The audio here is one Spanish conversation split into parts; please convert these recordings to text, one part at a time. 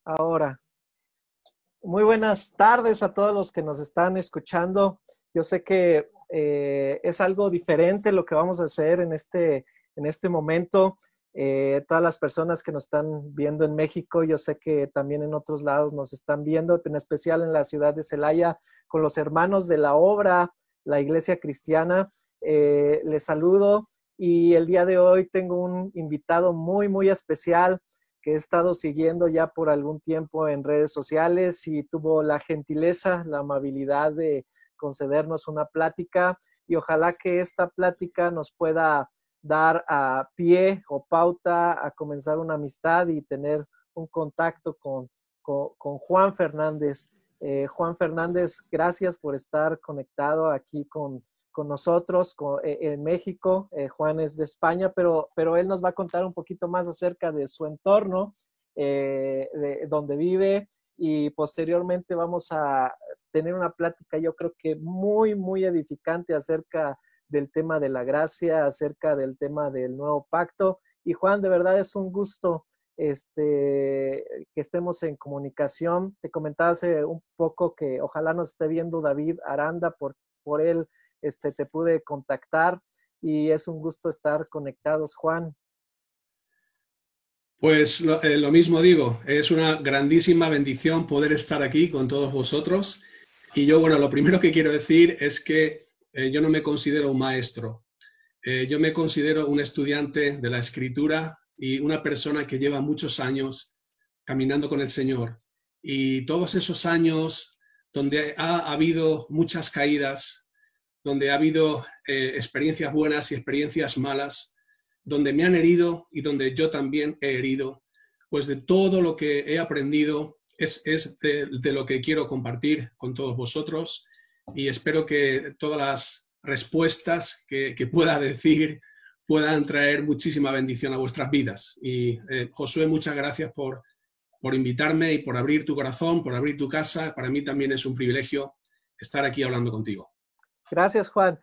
Ahora, muy buenas tardes a todos los que nos están escuchando. Yo sé que es algo diferente lo que vamos a hacer en este momento. Todas las personas que nos están viendo en México, yo sé que también en otros lados nos están viendo, en especial en la ciudad de Celaya, con los hermanos de la obra, la Iglesia Cristiana. Les saludo y el día de hoy tengo un invitado muy, muy especial que he estado siguiendo ya por algún tiempo en redes sociales y tuvo la gentileza, la amabilidad de concedernos una plática y ojalá que esta plática nos pueda dar a pie o pauta a comenzar una amistad y tener un contacto con Juan Fernández. Juan Fernández, gracias por estar conectado aquí con nosotros en México. Juan es de España, pero él nos va a contar un poquito más acerca de su entorno, de donde vive, y posteriormente vamos a tener una plática, yo creo que muy, muy edificante acerca del tema de la gracia, acerca del tema del nuevo pacto. Y Juan, de verdad es un gusto que estemos en comunicación. Te comentaba hace un poco que ojalá nos esté viendo David Aranda, por él te pude contactar y es un gusto estar conectados, Juan. Pues lo mismo digo, es una grandísima bendición poder estar aquí con todos vosotros. Y yo, bueno, lo primero que quiero decir es que yo no me considero un maestro, yo me considero un estudiante de la Escritura y una persona que lleva muchos años caminando con el Señor. Y todos esos años donde ha habido muchas caídas, donde ha habido experiencias buenas y experiencias malas, donde me han herido y donde yo también he herido, pues de todo lo que he aprendido es de lo que quiero compartir con todos vosotros y espero que todas las respuestas que pueda decir puedan traer muchísima bendición a vuestras vidas. Y Josué, muchas gracias por invitarme y por abrir tu corazón, por abrir tu casa. Para mí también es un privilegio estar aquí hablando contigo. Gracias, Juan.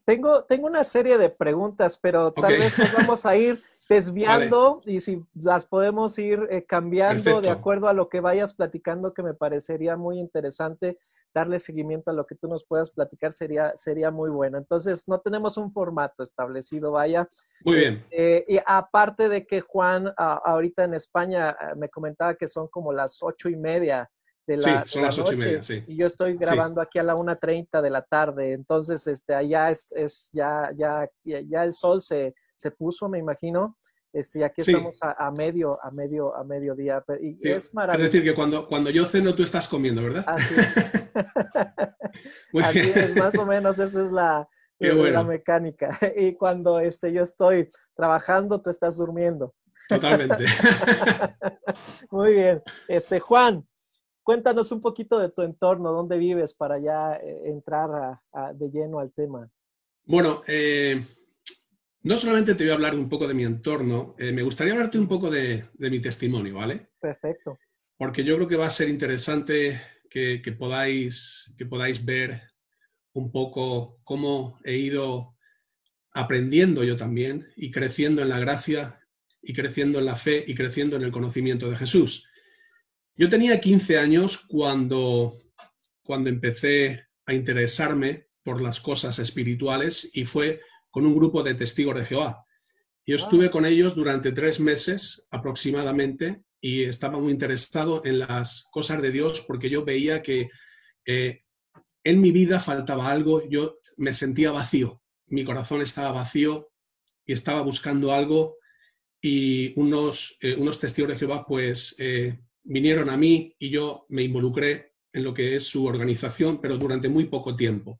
Tengo una serie de preguntas, pero tal Okay. vez nos vamos a ir Vale, desviando y si las podemos ir cambiando de perfecto. acuerdo a lo que vayas platicando, que me parecería muy interesante darle seguimiento a lo que tú nos puedas platicar, sería muy bueno. Entonces, no tenemos un formato establecido, vaya. Muy bien. Y aparte de que Juan, ahorita en España, me comentaba que son como las 8:30 de Sí, de son la las 8:30, noche sí. y yo estoy Sí, grabando aquí a la 1:30 de la tarde, entonces allá ya el sol se puso, me imagino, y aquí sí, estamos a mediodía, y sí. es Es decir, maravilloso. que cuando yo ceno, tú estás comiendo, ¿verdad? Así es. Muy bien. Así es, más o menos, eso es Qué la bueno. mecánica. Y cuando yo estoy trabajando, tú estás durmiendo. Totalmente. Muy bien. Juan, cuéntanos un poquito de tu entorno, dónde vives para ya entrar de lleno al tema. Bueno, no solamente te voy a hablar un poco de mi entorno, me gustaría hablarte un Sí, poco de mi testimonio, ¿vale? perfecto. Porque yo creo que va a ser interesante que podáis ver un poco cómo he ido aprendiendo yo también y creciendo en la gracia y creciendo en la fe y creciendo en el conocimiento de Jesús. Yo tenía 15 años cuando empecé a interesarme por las cosas espirituales y fue con un grupo de testigos de Jehová. Yo Ah, estuve con ellos durante 3 meses aproximadamente y estaba muy interesado en las cosas de Dios porque yo veía que eh, en mi vida faltaba algo, yo me sentía vacío, mi corazón estaba vacío y estaba buscando algo y unos testigos de Jehová pues vinieron a mí y yo me involucré en lo que es su organización, pero durante muy poco tiempo.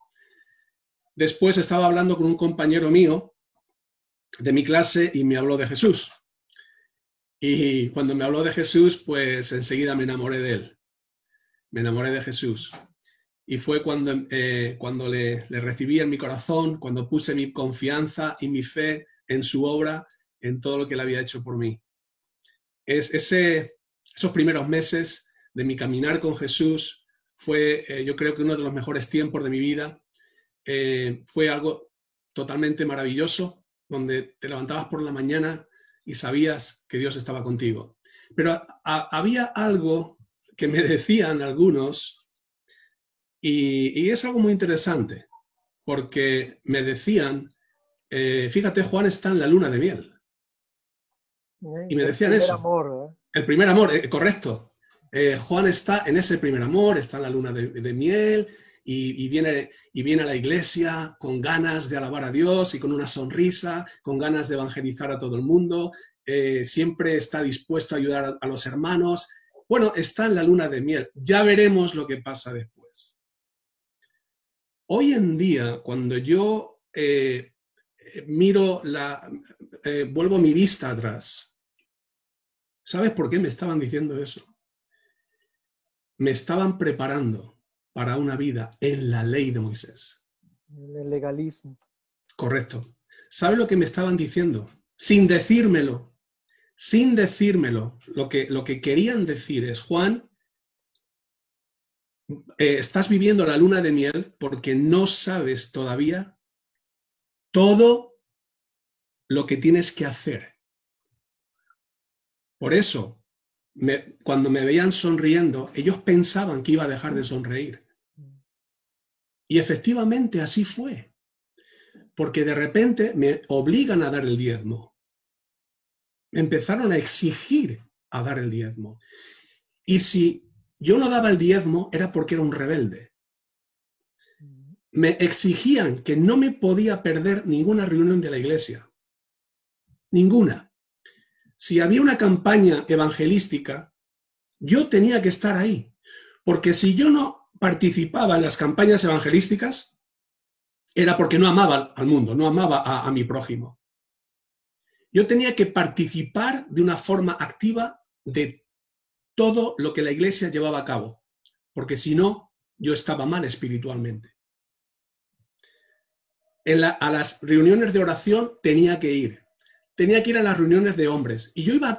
Después estaba hablando con un compañero mío de mi clase y me habló de Jesús. Y cuando me habló de Jesús, pues enseguida me enamoré de él. Me enamoré de Jesús. Y fue cuando le recibí en mi corazón, cuando puse mi confianza y mi fe en su obra, en todo lo que él había hecho por mí. Esos primeros meses de mi caminar con Jesús fue, yo creo que uno de los mejores tiempos de mi vida. Fue algo totalmente maravilloso, donde te levantabas por la mañana y sabías que Dios estaba contigo. Pero había algo que me decían algunos, y es algo muy interesante, porque me decían, fíjate, Juan está en la luna de miel. Y me El decían primer eso. amor, ¿verdad? El primer amor, correcto. Juan está en ese primer amor, está en la luna de miel y viene a la iglesia con ganas de alabar a Dios y con una sonrisa, con ganas de evangelizar a todo el mundo. Siempre está dispuesto a ayudar a los hermanos. Bueno, está en la luna de miel. Ya veremos lo que pasa después. Hoy en día, cuando yo vuelvo mi vista atrás, ¿sabes por qué me estaban diciendo eso? Me estaban preparando para una vida en la ley de Moisés. El legalismo. Correcto. ¿Sabes lo que me estaban diciendo? Sin decírmelo. Sin decírmelo. Lo que querían decir es, Juan, estás viviendo la luna de miel porque no sabes todavía todo lo que tienes que hacer. Por eso, cuando me veían sonriendo, ellos pensaban que iba a dejar de sonreír. Y efectivamente así fue. Porque de repente me obligan a dar el diezmo. Me empezaron a exigir a dar el diezmo. Y si yo no daba el diezmo era porque era un rebelde. Me exigían que no me podía perder ninguna reunión de la iglesia. Ninguna. Si había una campaña evangelística, yo tenía que estar ahí. Porque si yo no participaba en las campañas evangelísticas, era porque no amaba al mundo, no amaba a mi prójimo. Yo tenía que participar de una forma activa de todo lo que la iglesia llevaba a cabo, porque si no, yo estaba mal espiritualmente. A las reuniones de oración tenía que ir a las reuniones de hombres, y yo iba a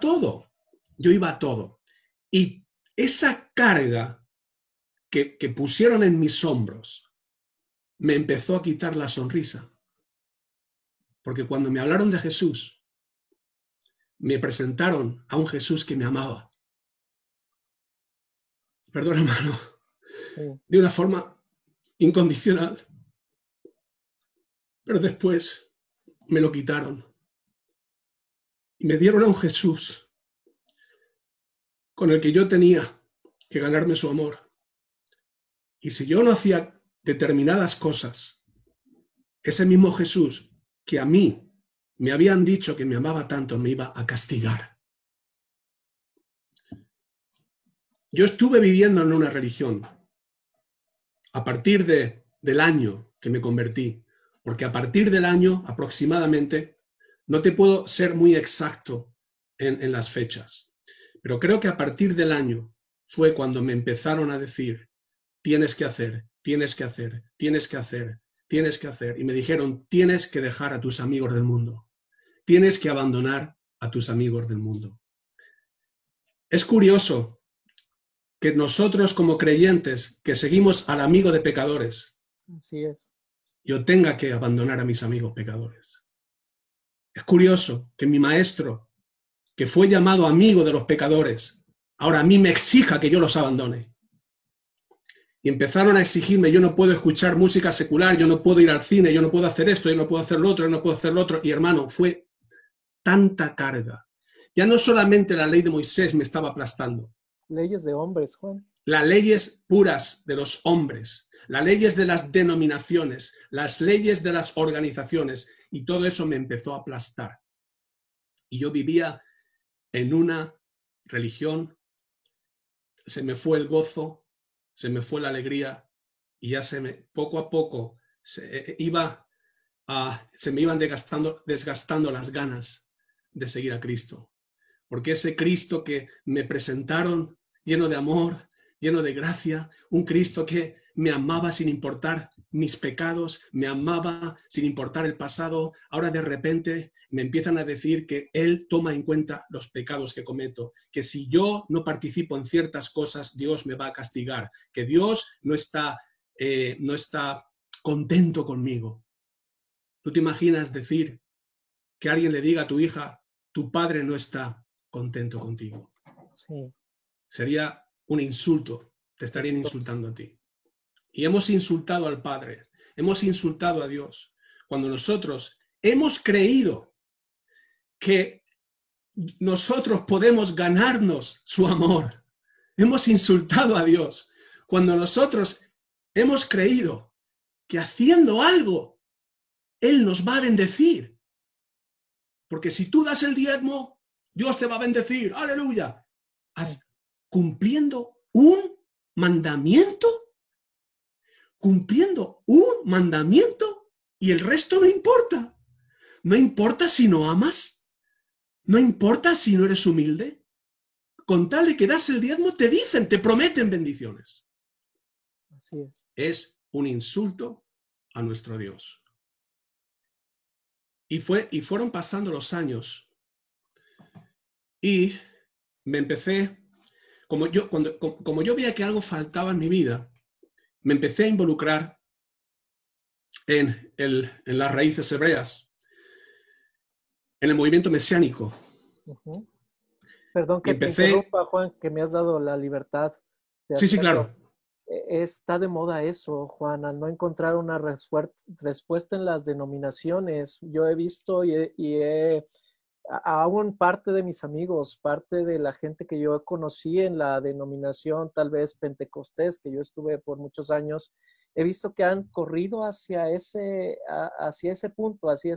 todo. Y esa carga que pusieron en mis hombros me empezó a quitar la sonrisa, porque cuando me hablaron de Jesús, me presentaron a un Jesús que me amaba. Perdón, hermano. Sí. De una forma incondicional. Pero después me lo quitaron. Y me dieron a un Jesús con el que yo tenía que ganarme su amor. Y si yo no hacía determinadas cosas, ese mismo Jesús que a mí me habían dicho que me amaba tanto, me iba a castigar. Yo estuve viviendo en una religión a partir del año que me convertí, porque a partir del año aproximadamente, no te puedo ser muy exacto en las fechas, pero creo que a partir del año fue cuando me empezaron a decir, tienes que hacer, tienes que hacer, tienes que hacer, tienes que hacer, y me dijeron, tienes que dejar a tus amigos del mundo, tienes que abandonar a tus amigos del mundo. Es curioso que nosotros como creyentes que seguimos al amigo de pecadores, Así es. yo tenga que abandonar a mis amigos pecadores. Es curioso que mi maestro, que fue llamado amigo de los pecadores, ahora a mí me exija que yo los abandone. Y empezaron a exigirme, yo no puedo escuchar música secular, yo no puedo ir al cine, yo no puedo hacer esto, yo no puedo hacer lo otro, yo no puedo hacer lo otro. Y hermano, fue tanta carga. Ya no solamente la ley de Moisés me estaba aplastando. Leyes de hombres, Juan. Las leyes puras de los hombres, las leyes de las denominaciones, las leyes de las organizaciones, y todo eso me empezó a aplastar. Y yo vivía en una religión, se me fue el gozo, se me fue la alegría, y ya poco a poco se me iban desgastando las ganas de seguir a Cristo. Porque ese Cristo que me presentaron lleno de amor, lleno de gracia, un Cristo que me amaba sin importar mis pecados, me amaba sin importar el pasado, ahora de repente me empiezan a decir que Él toma en cuenta los pecados que cometo, que si yo no participo en ciertas cosas, Dios me va a castigar, que Dios no está contento conmigo. ¿Tú te imaginas decir que alguien le diga a tu hija, tu padre no está contento contigo? Sí. Sería un insulto, te estarían insultando a ti. Y hemos insultado al Padre, hemos insultado a Dios. Cuando nosotros hemos creído que nosotros podemos ganarnos su amor, hemos insultado a Dios. Cuando nosotros hemos creído que haciendo algo, Él nos va a bendecir. Porque si tú das el diezmo, Dios te va a bendecir. ¡Aleluya! Cumpliendo un mandamiento, y el resto no importa. No importa si no amas, no importa si no eres humilde. Con tal de que das el diezmo, te dicen, te prometen bendiciones. Así es. Es un insulto a nuestro Dios. Y fueron pasando los años y me empecé, como yo veía que algo faltaba en mi vida, me empecé a involucrar en las raíces hebreas, en el movimiento mesiánico. Uh-huh. Perdón que te interrumpa, Juan, que me has dado la libertad de hacerlo. Sí, claro. Está de moda eso, Juan, al no encontrar una respuesta en las denominaciones. Yo he visto aún parte de mis amigos, parte de la gente que yo conocí en la denominación, tal vez pentecostés, que yo estuve por muchos años, he visto que han corrido hacia ese punto, hacia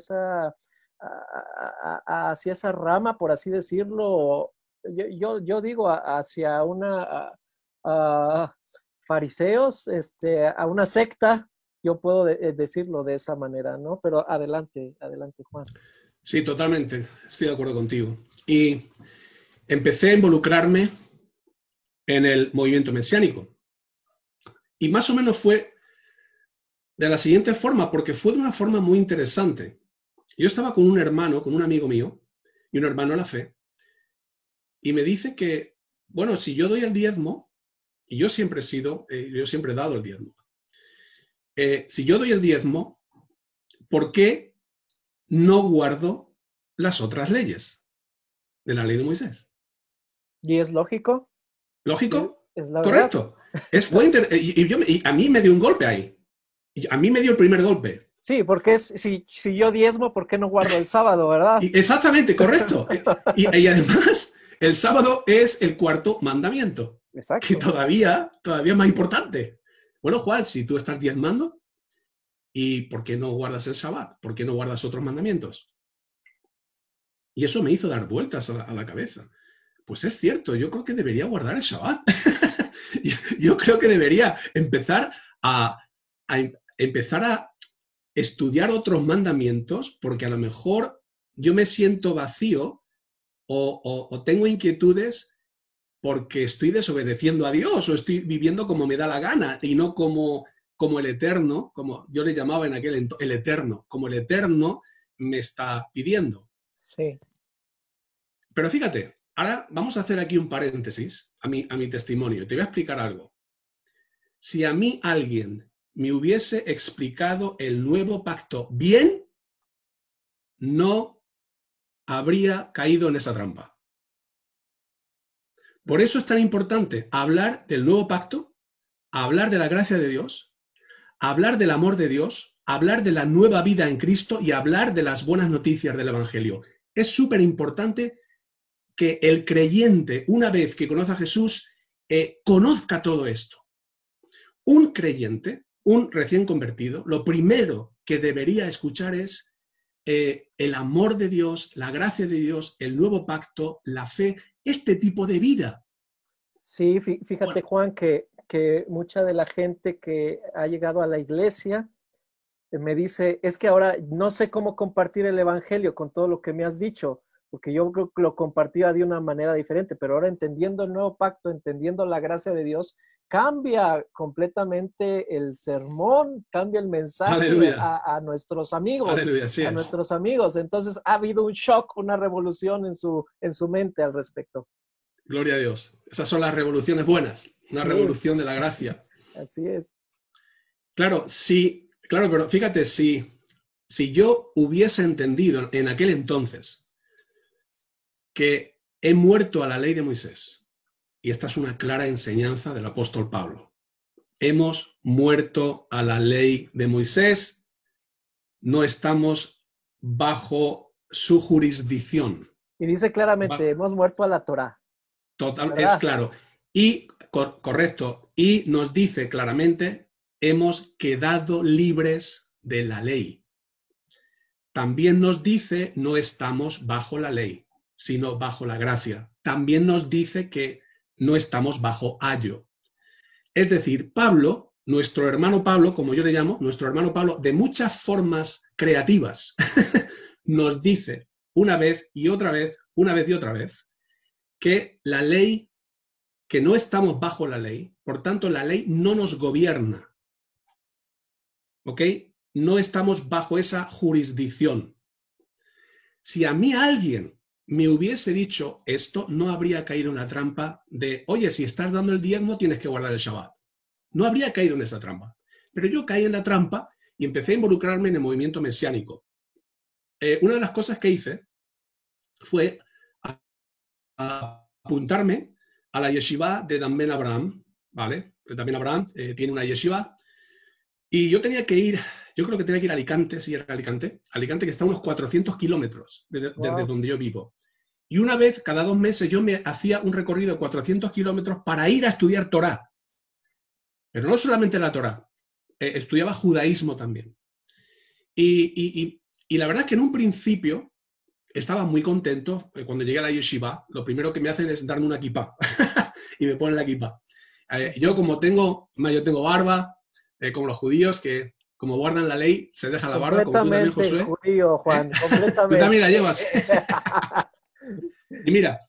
esa rama, por así decirlo. Yo digo hacia una fariseos, a una secta, yo puedo decirlo de esa manera, ¿no? Pero adelante, Juan. Sí, totalmente, estoy de acuerdo contigo. Y empecé a involucrarme en el movimiento mesiánico. Y más o menos fue de la siguiente forma, porque fue de una forma muy interesante. Yo estaba con un hermano, con un amigo mío, y un hermano a la fe, y me dice que, bueno, si yo doy el diezmo, y yo siempre he dado el diezmo, si yo doy el diezmo, ¿por qué no guardo las otras leyes de la ley de Moisés? ¿Y es lógico? ¿Lógico? Es la correcto. Y a mí me dio un golpe ahí. A mí me dio el primer golpe. Sí, porque si yo diezmo, ¿por qué no guardo el sábado, verdad? Exactamente, correcto. y además, el sábado es el cuarto mandamiento. Exacto. Que todavía es más importante. Bueno, Juan, si tú estás diezmando, ¿y por qué no guardas el Shabbat? ¿Por qué no guardas otros mandamientos? Y eso me hizo dar vueltas a la cabeza. Pues es cierto, yo creo que debería guardar el Shabbat. Yo creo que debería empezar a estudiar otros mandamientos, porque a lo mejor yo me siento vacío o tengo inquietudes porque estoy desobedeciendo a Dios o estoy viviendo como me da la gana y no como el Eterno, como yo le llamaba en aquel el Eterno, como el Eterno me está pidiendo. Sí. Pero fíjate, ahora vamos a hacer aquí un paréntesis a mi testimonio. Te voy a explicar algo. Si a mí alguien me hubiese explicado el nuevo pacto bien, no habría caído en esa trampa. Por eso es tan importante hablar del nuevo pacto, hablar de la gracia de Dios, hablar del amor de Dios, hablar de la nueva vida en Cristo y hablar de las buenas noticias del Evangelio. Es súper importante que el creyente, una vez que conoce a Jesús, conozca todo esto. Un creyente, un recién convertido, lo primero que debería escuchar es el amor de Dios, la gracia de Dios, el nuevo pacto, la fe, este tipo de vida. Sí, fíjate, Juan, que mucha de la gente que ha llegado a la iglesia me dice, es que ahora no sé cómo compartir el evangelio con todo lo que me has dicho, porque yo creo que lo compartía de una manera diferente, pero ahora entendiendo el nuevo pacto, entendiendo la gracia de Dios, cambia completamente el sermón, cambia el mensaje a nuestros amigos. Aleluya, sí, a nuestros amigos. Entonces ha habido un shock, una revolución en su mente al respecto. Gloria a Dios. Esas son las revoluciones buenas, una revolución de la gracia. Así es. Claro, sí, claro, pero fíjate, si yo hubiese entendido en aquel entonces que he muerto a la ley de Moisés, y esta es una clara enseñanza del apóstol Pablo. Hemos muerto a la ley de Moisés, no estamos bajo su jurisdicción. Y dice claramente, hemos muerto a la Torá. Total, ¿Verdad? es claro. Y, correcto, y nos dice claramente, hemos quedado libres de la ley. También nos dice, no estamos bajo la ley, sino bajo la gracia. También nos dice que no estamos bajo ayo. Es decir, Pablo, nuestro hermano Pablo, como yo le llamo, nuestro hermano Pablo, de muchas formas creativas, nos dice una vez y otra vez, una vez y otra vez, que la ley, que no estamos bajo la ley, por tanto la ley no nos gobierna. ¿Ok? No estamos bajo esa jurisdicción. Si a mí alguien me hubiese dicho esto, no habría caído en la trampa de, oye, si estás dando el diezmo tienes que guardar el Shabbat. No habría caído en esa trampa. Pero yo caí en la trampa y empecé a involucrarme en el movimiento mesiánico. Una de las cosas que hice fue apuntarme a la yeshiva de Dan Ben Abraham, ¿vale? Dan Ben Abraham tiene una yeshiva y yo tenía que ir, yo creo que tenía que ir a Alicante, sí, era Alicante, que está a unos 400 kilómetros desde donde yo vivo. Y una vez, cada 2 meses, yo me hacía un recorrido de 400 kilómetros para ir a estudiar Torá. Pero no solamente la Torá, estudiaba judaísmo también. Y la verdad es que en un principio estaba muy contento. Cuando llegué a la yeshiva, lo primero que me hacen es darme una kipá y me ponen la kipá. Yo tengo barba, como los judíos, que como guardan la ley, se deja la barba, como tú también, Josué. Judío, Juan, completamente. Tú también la llevas. Y mira,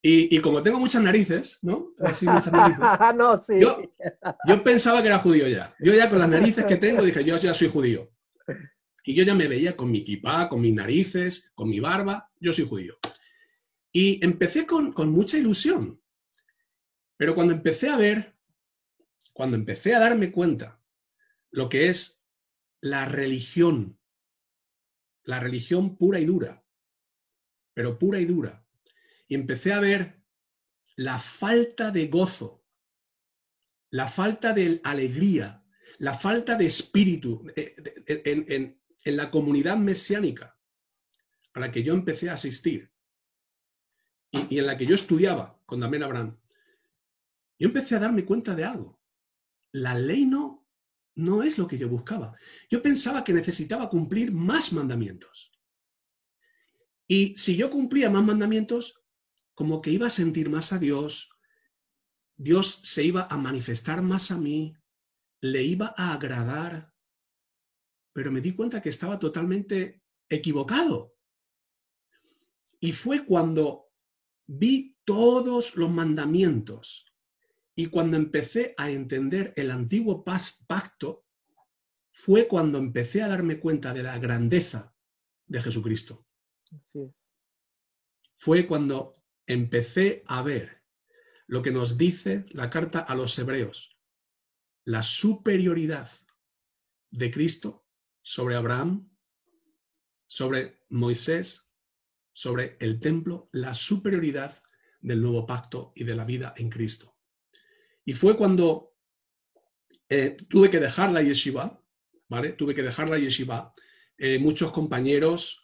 y como tengo muchas narices, ¿no? Así muchas narices. No, sí. Yo pensaba que era judío ya. Yo ya con las narices que tengo dije, yo ya soy judío. Y yo ya me veía con mi kipá, con mis narices, con mi barba, yo soy judío. Y empecé con mucha ilusión. Pero cuando empecé a darme cuenta lo que es la religión pura y dura, pero pura y dura, y empecé a ver la falta de gozo, la falta de alegría, la falta de espíritu en la comunidad mesiánica a la que yo empecé a asistir y en la que yo estudiaba con Dan Ben Abraham, yo empecé a darme cuenta de algo. La ley no es lo que yo buscaba. Yo pensaba que necesitaba cumplir más mandamientos. Y si yo cumplía más mandamientos, como que iba a sentir más a Dios, Dios se iba a manifestar más a mí, le iba a agradar, pero me di cuenta que estaba totalmente equivocado. Y fue cuando vi todos los mandamientos y cuando empecé a entender el antiguo pacto, fue cuando empecé a darme cuenta de la grandeza de Jesucristo. Así es. Fue cuando empecé a ver lo que nos dice la carta a los hebreos, la superioridad de Cristo sobre Abraham, sobre Moisés, sobre el templo, la superioridad del nuevo pacto y de la vida en Cristo. Y fue cuando tuve que dejar la yeshiva, ¿vale? Tuve que dejar la yeshiva. Muchos compañeros...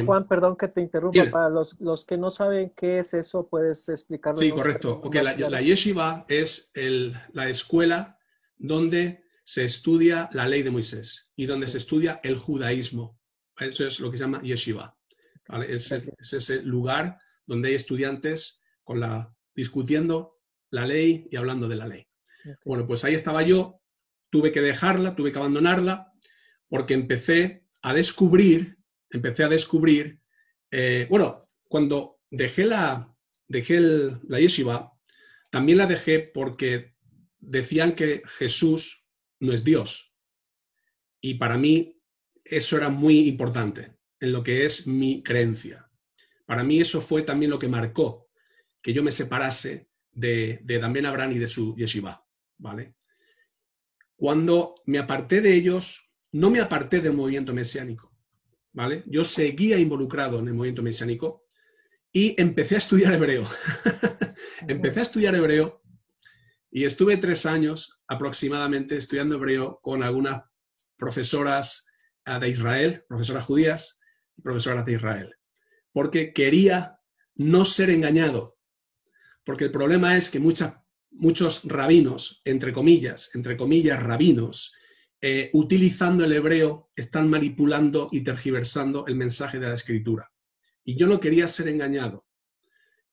Juan, perdón que te interrumpa, para los que no saben qué es eso, ¿puedes explicarlo? Sí, correcto. Okay, la yeshiva es la escuela donde se estudia la ley de Moisés y donde se estudia el judaísmo. Eso es lo que se llama yeshiva, ¿vale? Es ese lugar donde hay estudiantes discutiendo la ley y hablando de la ley. Okay. Bueno, pues ahí estaba yo, tuve que dejarla, tuve que abandonarla, porque empecé a descubrir, cuando dejé la yeshiva, también la dejé porque decían que Jesús no es Dios. Y para mí eso era muy importante en lo que es mi creencia. Para mí eso fue también lo que marcó que yo me separase de Dan Ben Abraham y de su yeshiva, ¿vale? Cuando me aparté de ellos, no me aparté del movimiento mesiánico, ¿vale? Yo seguía involucrado en el movimiento mesiánico y empecé a estudiar hebreo. Empecé a estudiar hebreo y estuve 3 años aproximadamente estudiando hebreo con algunas profesoras de Israel, profesoras judías y profesoras de Israel, porque quería no ser engañado, porque el problema es que muchos rabinos, entre comillas rabinos, utilizando el hebreo, están manipulando y tergiversando el mensaje de la Escritura. Y yo no quería ser engañado.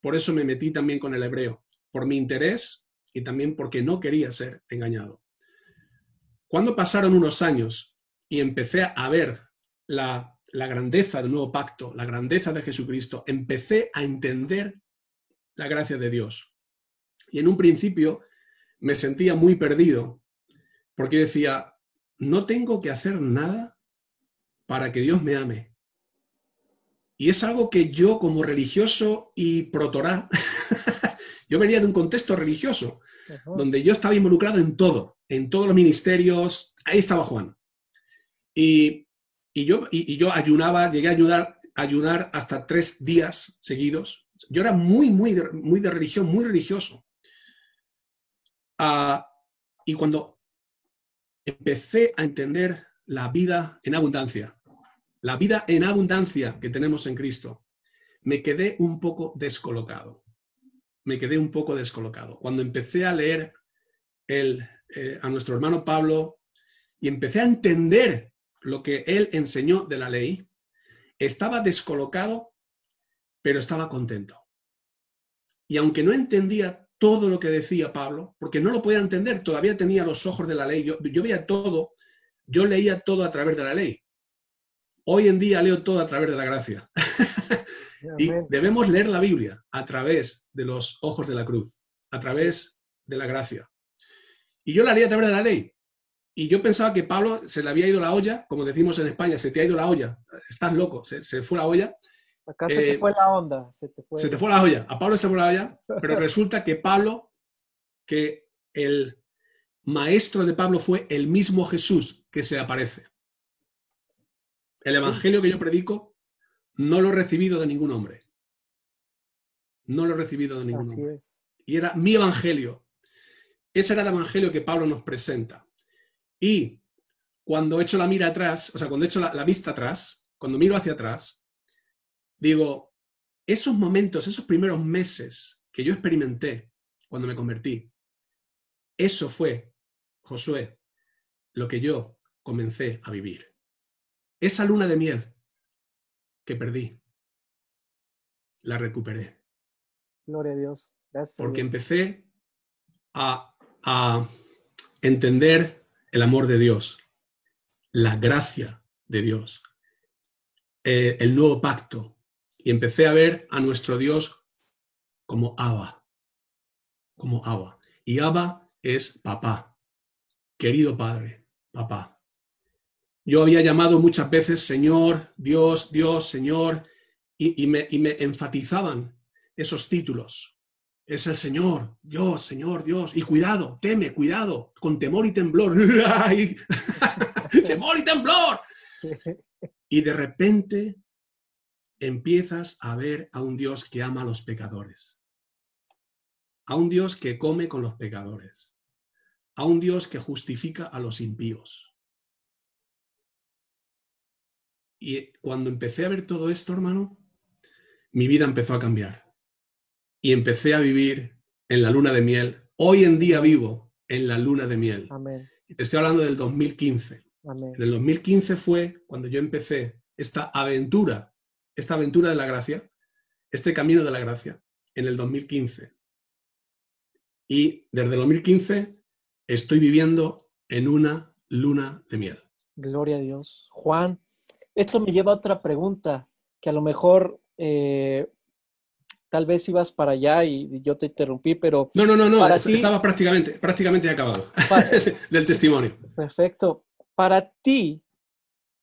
Por eso me metí también con el hebreo, por mi interés y también porque no quería ser engañado. Cuando pasaron unos años y empecé a ver la grandeza del nuevo pacto, la grandeza de Jesucristo, empecé a entender la gracia de Dios. Y en un principio me sentía muy perdido, porque decía, no tengo que hacer nada para que Dios me ame. Y es algo que yo, como religioso y protorá, yo venía de un contexto religioso, donde yo estaba involucrado en todos los ministerios, ahí estaba Juan. Y yo ayunaba, llegué a ayunar hasta 3 días seguidos. Yo era muy de religión, muy religioso. Y cuando empecé a entender la vida en abundancia que tenemos en Cristo, me quedé un poco descolocado. Cuando empecé a leer a nuestro hermano Pablo y empecé a entender lo que él enseñó de la ley, estaba descolocado, pero estaba contento. Y aunque no entendía todo lo que decía Pablo, porque no lo podía entender, todavía tenía los ojos de la ley, yo veía todo, yo leía todo a través de la ley. Hoy en día leo todo a través de la gracia. Y debemos leer la Biblia a través de los ojos de la cruz, a través de la gracia. Y yo la leía a través de la ley. Y yo pensaba que Pablo se le había ido la olla, como decimos en España, se te ha ido la olla, estás loco, se fue la olla. Acá se te fue la onda. Se te fue la olla, a Pablo se fue la olla, pero resulta que que el maestro de Pablo fue el mismo Jesús que se aparece. El evangelio que yo predico no lo he recibido de ningún hombre. No lo he recibido de ningún hombre. Y era mi evangelio. Ese era el evangelio que Pablo nos presenta. Y cuando echo la mira atrás, o sea, cuando echo la vista atrás, cuando miro hacia atrás, digo, esos momentos, esos primeros meses que yo experimenté cuando me convertí, eso fue, Josué, lo que yo comencé a vivir. Esa luna de miel que perdí, la recuperé. Gloria a Dios. Gracias. Porque empecé a entender el amor de Dios, la gracia de Dios, el nuevo pacto, y empecé a ver a nuestro Dios como Abba, Y Abba es papá, querido padre, papá. Yo había llamado muchas veces Señor, Dios, Dios, Señor, y me enfatizaban esos títulos. Es el Señor, Dios, y cuidado, teme, cuidado, con temor y temblor. ¡Temor y temblor! Y de repente empiezas a ver a un Dios que ama a los pecadores, a un Dios que come con los pecadores, a un Dios que justifica a los impíos. Y cuando empecé a ver todo esto, hermano, mi vida empezó a cambiar. Y empecé a vivir en la luna de miel. Hoy en día vivo en la luna de miel. Amén. Te estoy hablando del 2015. Amén. En el 2015 fue cuando yo empecé esta aventura de la gracia, este camino de la gracia, en el 2015. Y desde el 2015 estoy viviendo en una luna de miel. Gloria a Dios. Juan, esto me lleva a otra pregunta, que a lo mejor tal vez ibas para allá y yo te interrumpí, pero... No, estaba prácticamente acabado del testimonio. Perfecto. Para ti,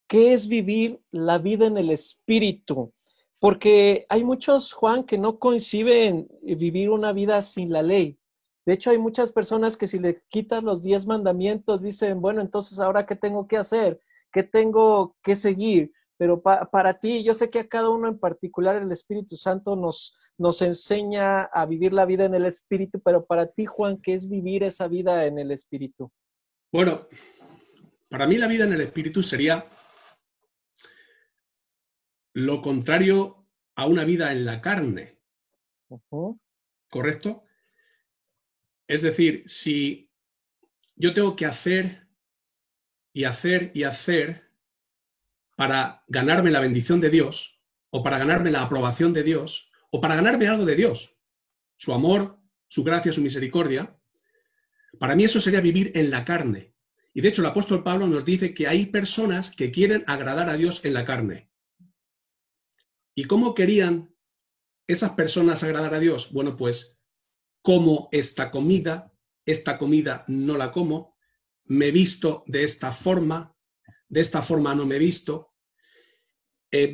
¿qué es vivir la vida en el Espíritu? Porque hay muchos, Juan, que no conciben vivir una vida sin la ley. De hecho, hay muchas personas que si le quitas los 10 mandamientos, dicen, bueno, entonces, ¿ahora qué tengo que hacer? ¿Qué tengo que seguir? pero para ti, yo sé que a cada uno en particular el Espíritu Santo nos enseña a vivir la vida en el Espíritu, pero para ti, Juan, ¿qué es vivir esa vida en el Espíritu? Bueno, para mí la vida en el Espíritu sería lo contrario a una vida en la carne, ¿correcto? Es decir, si yo tengo que hacer y hacer y hacer para ganarme la bendición de Dios, o para ganarme la aprobación de Dios, o para ganarme algo de Dios, su amor, su gracia, su misericordia, para mí eso sería vivir en la carne. Y de hecho el apóstol Pablo nos dice que hay personas que quieren agradar a Dios en la carne. ¿Y cómo querían esas personas agradar a Dios? Bueno, pues como esta comida no la como, me visto de esta forma no me visto,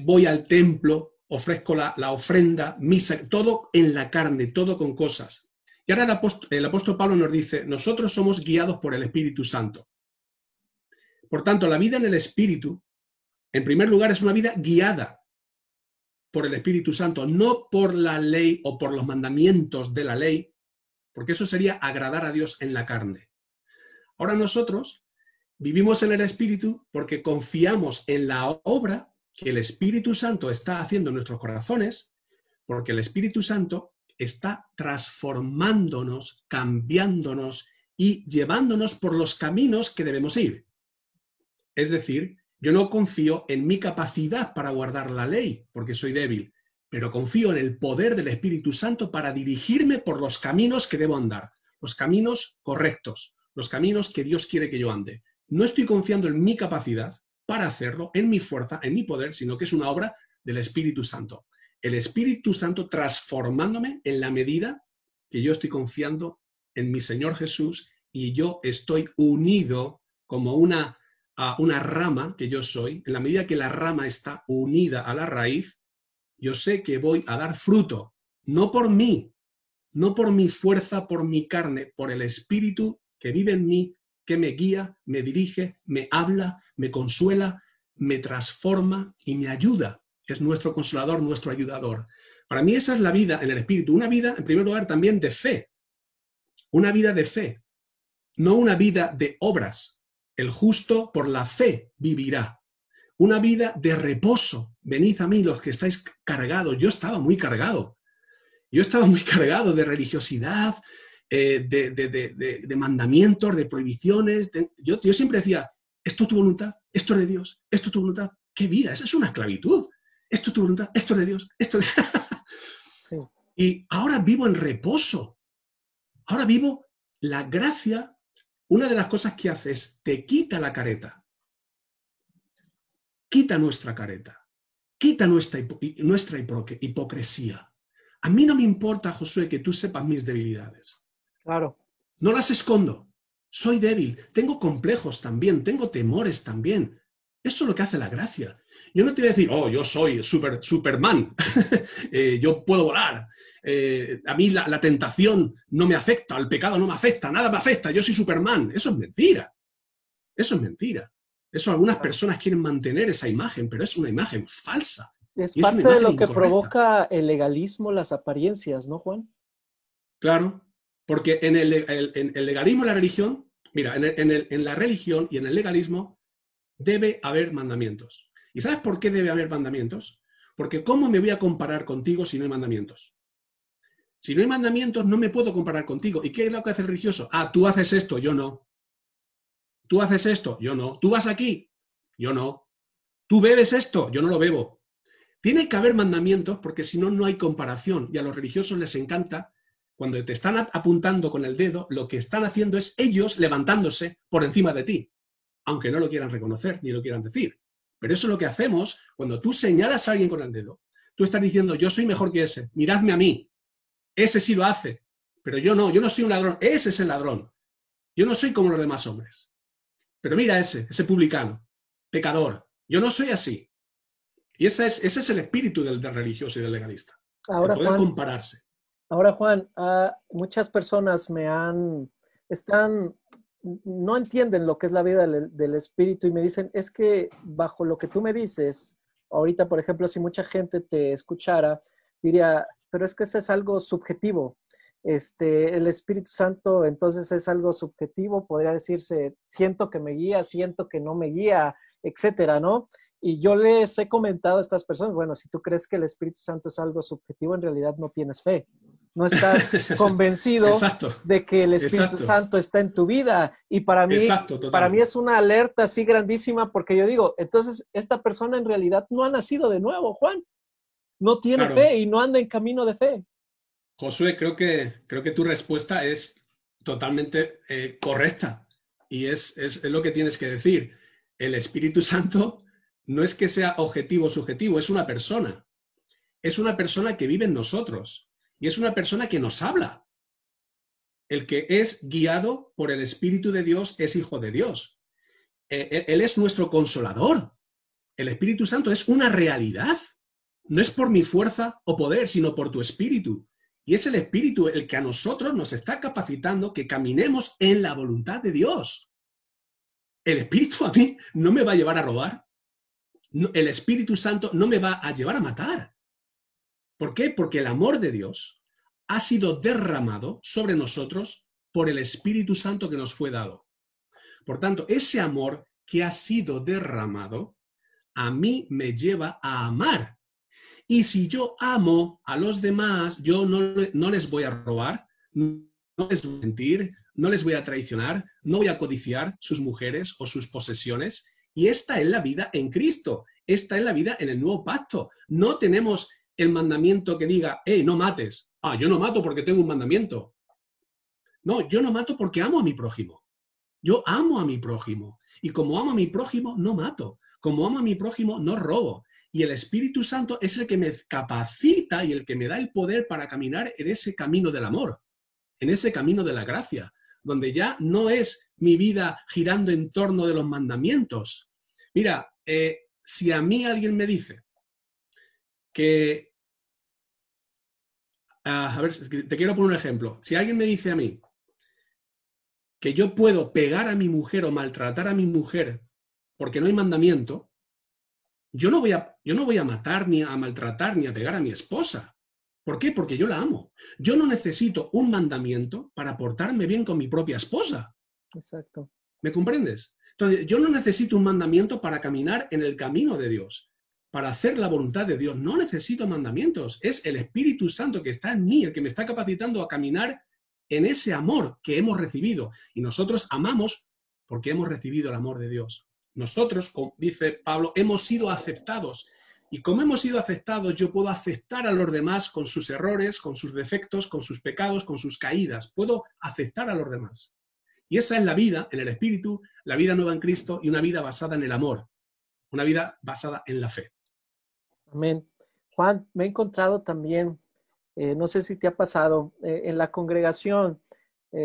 voy al templo, ofrezco la ofrenda, misa, todo en la carne, todo con cosas. Y ahora el apóstol Pablo nos dice, nosotros somos guiados por el Espíritu Santo. Por tanto, la vida en el Espíritu, en primer lugar, es una vida guiada por el Espíritu Santo, no por la ley o por los mandamientos de la ley, porque eso sería agradar a Dios en la carne. Ahora nosotros vivimos en el Espíritu porque confiamos en la obra que el Espíritu Santo está haciendo en nuestros corazones, porque el Espíritu Santo está transformándonos, cambiándonos y llevándonos por los caminos que debemos ir. Es decir, yo no confío en mi capacidad para guardar la ley, porque soy débil, pero confío en el poder del Espíritu Santo para dirigirme por los caminos que debo andar, los caminos correctos, los caminos que Dios quiere que yo ande. No estoy confiando en mi capacidad para hacerlo, en mi fuerza, en mi poder, sino que es una obra del Espíritu Santo. El Espíritu Santo transformándome en la medida que yo estoy confiando en mi Señor Jesús y yo estoy unido como una rama que yo soy. En la medida que la rama está unida a la raíz, yo sé que voy a dar fruto, no por mí, no por mi fuerza, por mi carne, por el Espíritu que vive en mí, que me guía, me dirige, me habla, me consuela, me transforma y me ayuda. Es nuestro consolador, nuestro ayudador. Para mí esa es la vida en el Espíritu. Una vida, en primer lugar, también de fe. Una vida de fe, no una vida de obras. El justo por la fe vivirá. Una vida de reposo. Venid a mí los que estáis cargados. Yo estaba muy cargado. Yo estaba muy cargado de religiosidad, de mandamientos, de prohibiciones. Yo siempre decía, esto es tu voluntad, esto es de Dios, esto es tu voluntad. ¡Qué vida! Esa es una esclavitud. Esto es tu voluntad, esto es de Dios, esto es de... Sí. Y ahora vivo en reposo. Ahora vivo la gracia. Una de las cosas que hace es, te quita la careta. Quita nuestra careta. Quita nuestra hipocresía. A mí no me importa, Josué, que tú sepas mis debilidades. Claro. No las escondo. Soy débil. Tengo complejos también. Tengo temores también. Eso es lo que hace la gracia. Yo no te voy a decir, oh, yo soy Superman. Yo puedo volar. A mí la tentación no me afecta. El pecado no me afecta. Nada me afecta. Yo soy Superman. Eso es mentira. Eso es mentira. Eso algunas personas quieren mantener esa imagen, pero es una imagen falsa. Es parte de lo que provoca el legalismo, las apariencias, ¿no, Juan? Claro, porque en el legalismo y la religión, mira, en la religión y en el legalismo debe haber mandamientos. ¿Y sabes por qué debe haber mandamientos? Porque ¿cómo me voy a comparar contigo si no hay mandamientos? Si no hay mandamientos, no me puedo comparar contigo. ¿Y qué es lo que hace el religioso? Ah, tú haces esto, yo no. Tú haces esto, yo no. Tú vas aquí, yo no. Tú bebes esto, yo no lo bebo. Tiene que haber mandamientos porque si no, no hay comparación. Y a los religiosos les encanta, cuando te están apuntando con el dedo, lo que están haciendo es ellos levantándose por encima de ti, aunque no lo quieran reconocer ni lo quieran decir. Pero eso es lo que hacemos cuando tú señalas a alguien con el dedo. Tú estás diciendo, yo soy mejor que ese, miradme a mí. Ese sí lo hace, pero yo no soy un ladrón, ese es el ladrón. Yo no soy como los demás hombres. Pero mira ese publicano, pecador. Yo no soy así. Y ese es el espíritu del religioso y del legalista. Ahora, de poder Juan, compararse. Ahora, Juan, muchas personas no entienden lo que es la vida del espíritu y me dicen, es que bajo lo que tú me dices, ahorita, por ejemplo, si mucha gente te escuchara, diría, pero es que eso es algo subjetivo. El Espíritu Santo entonces es algo subjetivo, podría decirse, siento que me guía, siento que no me guía, etcétera, ¿no? Y yo les he comentado a estas personas, bueno, si tú crees que el Espíritu Santo es algo subjetivo, en realidad no tienes fe. No estás convencido Exacto, de que el Espíritu exacto, Santo está en tu vida. Y exacto, para mí total. es una alerta así grandísima porque yo digo, entonces esta persona en realidad no ha nacido de nuevo, Juan. No tiene Claro, fe y no anda en camino de fe. Josué, creo que tu respuesta es totalmente correcta y es lo que tienes que decir. El Espíritu Santo no es que sea objetivo o subjetivo, es una persona. Es una persona que vive en nosotros y es una persona que nos habla. El que es guiado por el Espíritu de Dios es hijo de Dios. Él es nuestro consolador. El Espíritu Santo es una realidad. No es por mi fuerza o poder, sino por tu Espíritu. Y es el Espíritu el que a nosotros nos está capacitando que caminemos en la voluntad de Dios. El Espíritu a mí no me va a llevar a robar. No, el Espíritu Santo no me va a llevar a matar. ¿Por qué? Porque el amor de Dios ha sido derramado sobre nosotros por el Espíritu Santo que nos fue dado. Por tanto, ese amor que ha sido derramado a mí me lleva a amar. Y si yo amo a los demás, yo no les voy a robar, no les voy a mentir, no les voy a traicionar, no voy a codiciar sus mujeres o sus posesiones. Y esta es la vida en Cristo, esta es la vida en el nuevo pacto. No tenemos el mandamiento que diga, no mates. Ah, yo no mato porque tengo un mandamiento. No, yo no mato porque amo a mi prójimo. Yo amo a mi prójimo. Y como amo a mi prójimo, no mato. Como amo a mi prójimo, no robo. Y el Espíritu Santo es el que me capacita y el que me da el poder para caminar en ese camino del amor, en ese camino de la gracia, donde ya no es mi vida girando en torno de los mandamientos. Mira, si a mí alguien me dice que, a ver, te quiero poner un ejemplo. Si alguien me dice a mí que yo puedo pegar a mi mujer o maltratar a mi mujer porque no hay mandamiento, yo no voy a matar, ni a maltratar, ni a pegar a mi esposa. ¿Por qué? Porque yo la amo. Yo no necesito un mandamiento para portarme bien con mi propia esposa. Exacto. ¿Me comprendes? Entonces, yo no necesito un mandamiento para caminar en el camino de Dios, para hacer la voluntad de Dios. No necesito mandamientos. Es el Espíritu Santo que está en mí, el que me está capacitando a caminar en ese amor que hemos recibido. Y nosotros amamos porque hemos recibido el amor de Dios. Nosotros, como dice Pablo, hemos sido aceptados. Y como hemos sido aceptados, yo puedo aceptar a los demás con sus errores, con sus defectos, con sus pecados, con sus caídas. Puedo aceptar a los demás. Y esa es la vida en el Espíritu, la vida nueva en Cristo y una vida basada en el amor, una vida basada en la fe. Amén. Juan, me he encontrado también, no sé si te ha pasado, en la congregación,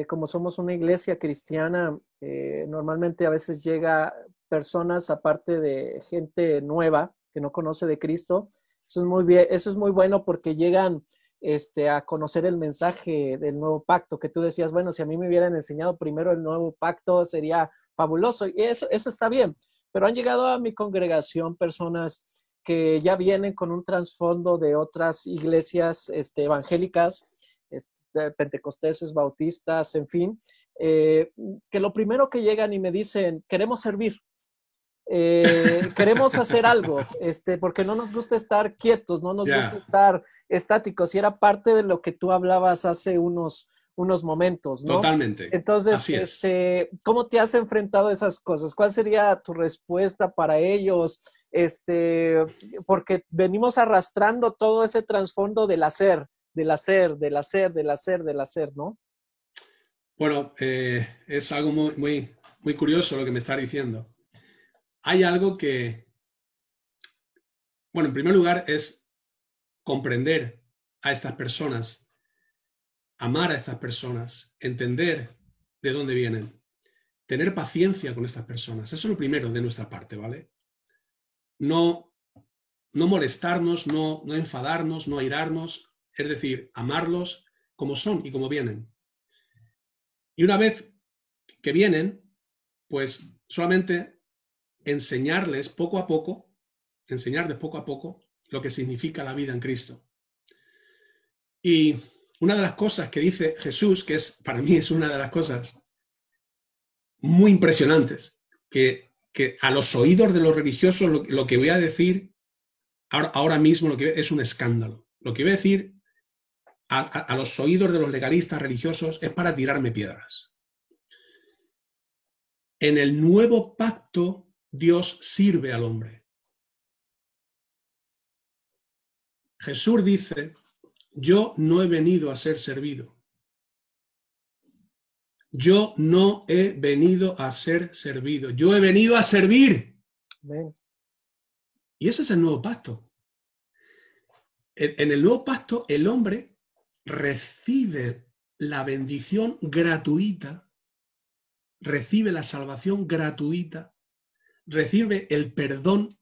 como somos una iglesia cristiana, normalmente a veces llega personas, aparte de gente nueva que no conoce de Cristo. Eso es muy bien, eso es muy bueno porque llegan a conocer el mensaje del nuevo pacto, que tú decías, bueno, si a mí me hubieran enseñado primero el nuevo pacto sería fabuloso, y eso está bien, pero han llegado a mi congregación personas que ya vienen con un trasfondo de otras iglesias evangélicas, pentecosteses, bautistas, en fin, que lo primero que llegan y me dicen, queremos servir, queremos hacer algo, porque no nos gusta estar quietos, no nos gusta Ya, estar estáticos, y era parte de lo que tú hablabas hace unos momentos, ¿no? totalmente. Entonces, Así es. ¿cómo te has enfrentado a esas cosas? ¿Cuál sería tu respuesta para ellos? Porque venimos arrastrando todo ese trasfondo del hacer, del hacer, del hacer, del hacer, del hacer, ¿no? Bueno, es algo muy, muy, muy curioso lo que me está diciendo. Hay algo que, bueno, en primer lugar es comprender a estas personas, amar a estas personas, entender de dónde vienen, tener paciencia con estas personas. Eso es lo primero de nuestra parte, ¿vale? No, no molestarnos, no enfadarnos, no airarnos, es decir, amarlos como son y como vienen. Y una vez que vienen, pues solamente enseñarles poco a poco enseñarles poco a poco lo que significa la vida en Cristo. Y una de las cosas que dice Jesús, que para mí es una de las cosas muy impresionantes, que a los oídos de los religiosos lo que voy a decir ahora mismo lo que es un escándalo. Lo que voy a decir a los oídos de los legalistas religiosos es para tirarme piedras. En el nuevo pacto, Dios sirve al hombre. Jesús dice: yo no he venido a ser servido. Yo no he venido a ser servido. Yo he venido a servir. Amén. Y ese es el nuevo pacto. En el nuevo pacto, el hombre recibe la bendición gratuita, recibe la salvación gratuita, recibe el perdón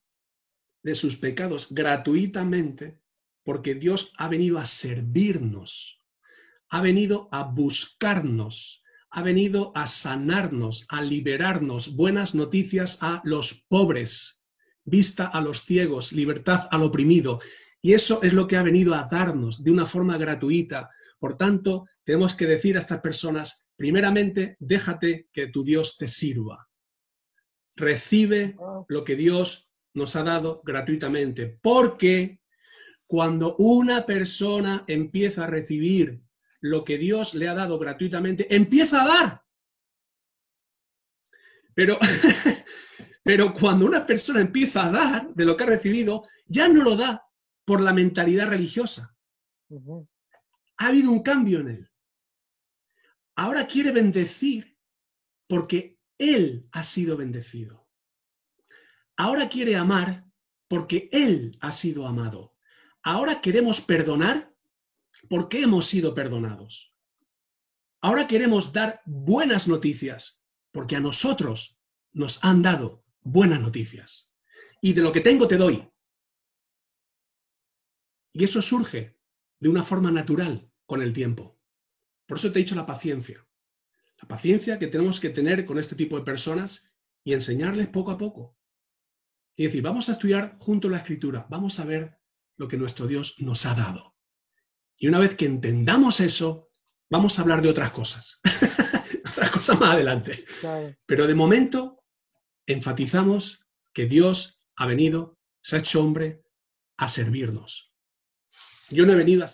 de sus pecados gratuitamente, porque Dios ha venido a servirnos, ha venido a buscarnos, ha venido a sanarnos, a liberarnos, buenas noticias a los pobres, vista a los ciegos, libertad al oprimido. Y eso es lo que ha venido a darnos de una forma gratuita. Por tanto, tenemos que decir a estas personas, primeramente, déjate que tu Dios te sirva. Recibe lo que Dios nos ha dado gratuitamente, porque cuando una persona empieza a recibir lo que Dios le ha dado gratuitamente, empieza a dar. Pero cuando una persona empieza a dar de lo que ha recibido, ya no lo da por la mentalidad religiosa. Ha habido un cambio en él. Ahora quiere bendecir porque él ha sido bendecido. Ahora quiere amar porque él ha sido amado. Ahora queremos perdonar porque hemos sido perdonados. Ahora queremos dar buenas noticias porque a nosotros nos han dado buenas noticias. Y de lo que tengo te doy. Y eso surge de una forma natural con el tiempo. Por eso te he dicho la paciencia. La paciencia que tenemos que tener con este tipo de personas y enseñarles poco a poco. Y decir, vamos a estudiar junto la Escritura, vamos a ver lo que nuestro Dios nos ha dado. Y una vez que entendamos eso, vamos a hablar de otras cosas. Otras cosas más adelante. Claro. Pero de momento, enfatizamos que Dios ha venido, se ha hecho hombre, a servirnos. Yo no he venido a